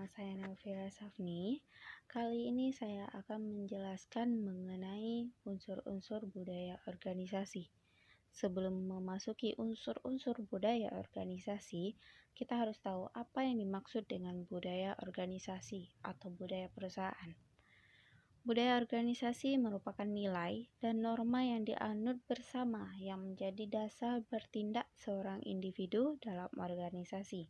Nama saya Novia Safni. Kali ini saya akan menjelaskan mengenai unsur-unsur budaya organisasi. Sebelum memasuki unsur-unsur budaya organisasi, kita harus tahu apa yang dimaksud dengan budaya organisasi atau budaya perusahaan. Budaya organisasi merupakan nilai dan norma yang dianut bersama yang menjadi dasar bertindak seorang individu dalam organisasi.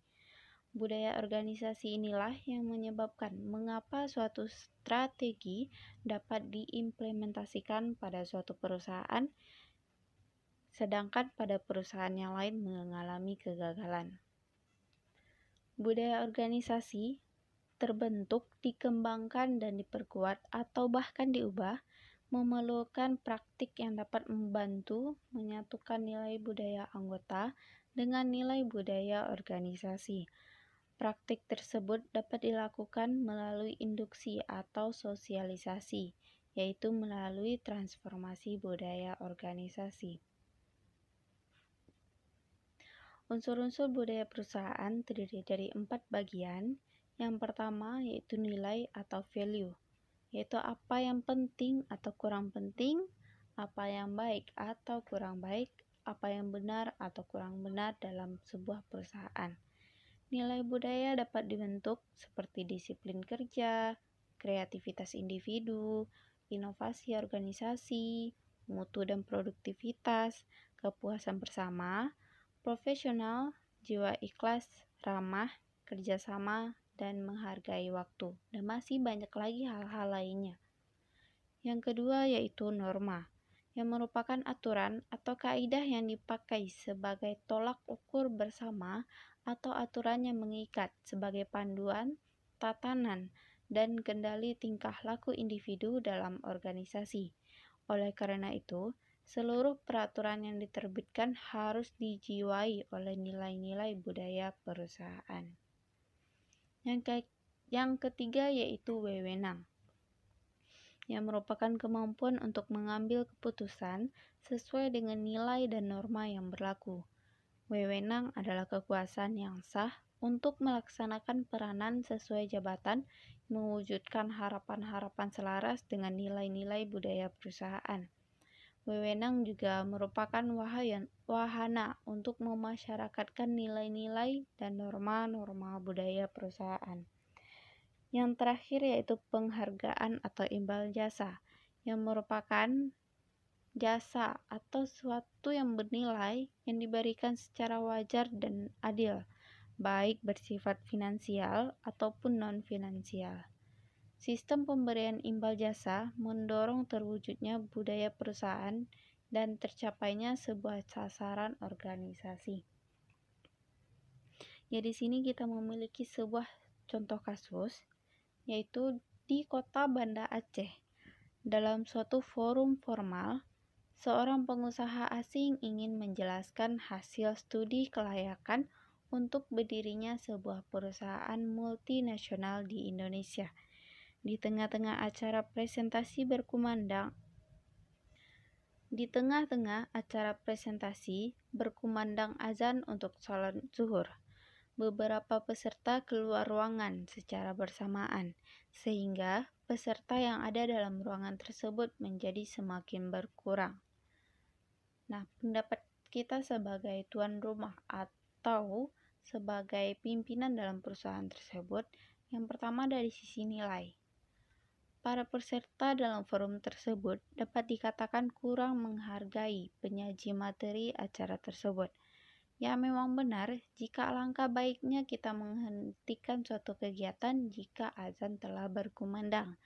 Budaya organisasi inilah yang menyebabkan mengapa suatu strategi dapat diimplementasikan pada suatu perusahaan, sedangkan pada perusahaan yang lain mengalami kegagalan. Budaya organisasi terbentuk, dikembangkan, dan diperkuat atau bahkan diubah memerlukan praktik yang dapat membantu menyatukan nilai budaya anggota dengan nilai budaya organisasi. Praktik tersebut dapat dilakukan melalui induksi atau sosialisasi, yaitu melalui transformasi budaya organisasi. Unsur-unsur budaya perusahaan terdiri dari 4 bagian. Yang pertama yaitu nilai atau value, yaitu apa yang penting atau kurang penting, apa yang baik atau kurang baik, apa yang benar atau kurang benar dalam sebuah perusahaan. Nilai budaya dapat dibentuk seperti disiplin kerja, kreativitas individu, inovasi organisasi, mutu dan produktivitas, kepuasan bersama, profesional, jiwa ikhlas, ramah, kerjasama, dan menghargai waktu. Dan masih banyak lagi hal-hal lainnya. Yang kedua yaitu norma, yang merupakan aturan atau kaidah yang dipakai sebagai tolak ukur bersama atau aturan yang mengikat sebagai panduan, tatanan, dan kendali tingkah laku individu dalam organisasi. Oleh karena itu, seluruh peraturan yang diterbitkan harus dijiwai oleh nilai-nilai budaya perusahaan. Yang ketiga yaitu wewenang, yang merupakan kemampuan untuk mengambil keputusan sesuai dengan nilai dan norma yang berlaku. Wewenang adalah kekuasaan yang sah untuk melaksanakan peranan sesuai jabatan, mewujudkan harapan-harapan selaras dengan nilai-nilai budaya perusahaan. Wewenang juga merupakan wahana untuk memasyarakatkan nilai-nilai dan norma-norma budaya perusahaan. Yang terakhir yaitu penghargaan atau imbal jasa, yang merupakan jasa atau sesuatu yang bernilai yang diberikan secara wajar dan adil, baik bersifat finansial ataupun non-finansial. Sistem pemberian imbal jasa mendorong terwujudnya budaya perusahaan dan tercapainya sebuah sasaran organisasi. Ya, di sini kita memiliki sebuah contoh kasus, yaitu di kota Banda Aceh. Dalam suatu forum formal, seorang pengusaha asing ingin menjelaskan hasil studi kelayakan untuk berdirinya sebuah perusahaan multinasional di Indonesia. Di tengah-tengah acara presentasi berkumandang azan untuk sholat zuhur. Beberapa peserta keluar ruangan secara bersamaan, sehingga peserta yang ada dalam ruangan tersebut menjadi semakin berkurang. Nah, pendapat kita sebagai tuan rumah atau sebagai pimpinan dalam perusahaan tersebut, yang pertama dari sisi nilai. Para peserta dalam forum tersebut dapat dikatakan kurang menghargai penyaji materi acara tersebut. Ya, memang benar jika alangkah baiknya kita menghentikan suatu kegiatan jika azan telah berkumandang.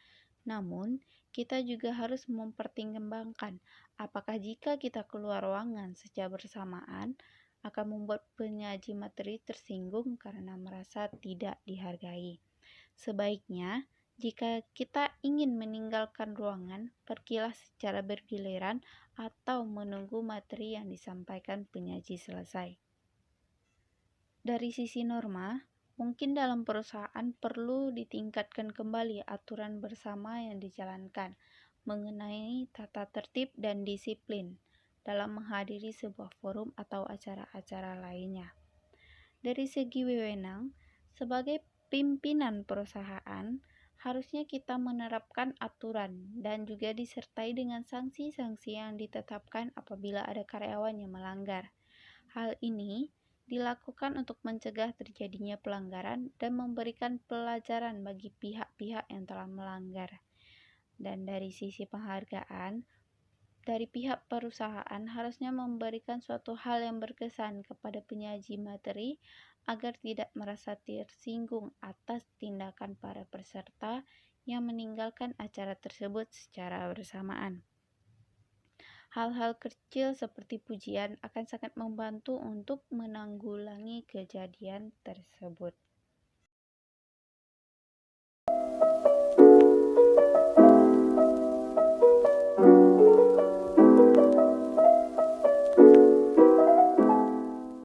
Namun, kita juga harus mempertimbangkan apakah jika kita keluar ruangan secara bersamaan akan membuat penyaji materi tersinggung karena merasa tidak dihargai. Sebaiknya, jika kita ingin meninggalkan ruangan, pergilah secara bergiliran atau menunggu materi yang disampaikan penyaji selesai. Dari sisi norma, mungkin dalam perusahaan perlu ditingkatkan kembali aturan bersama yang dijalankan mengenai tata tertib dan disiplin dalam menghadiri sebuah forum atau acara-acara lainnya. Dari segi wewenang, sebagai pimpinan perusahaan, harusnya kita menerapkan aturan dan juga disertai dengan sanksi-sanksi yang ditetapkan apabila ada karyawan yang melanggar. Hal ini dilakukan untuk mencegah terjadinya pelanggaran dan memberikan pelajaran bagi pihak-pihak yang telah melanggar. Dan dari sisi penghargaan, dari pihak perusahaan harusnya memberikan suatu hal yang berkesan kepada penyaji materi agar tidak merasa tersinggung atas tindakan para peserta yang meninggalkan acara tersebut secara bersamaan. Hal-hal kecil seperti pujian akan sangat membantu untuk menanggulangi kejadian tersebut.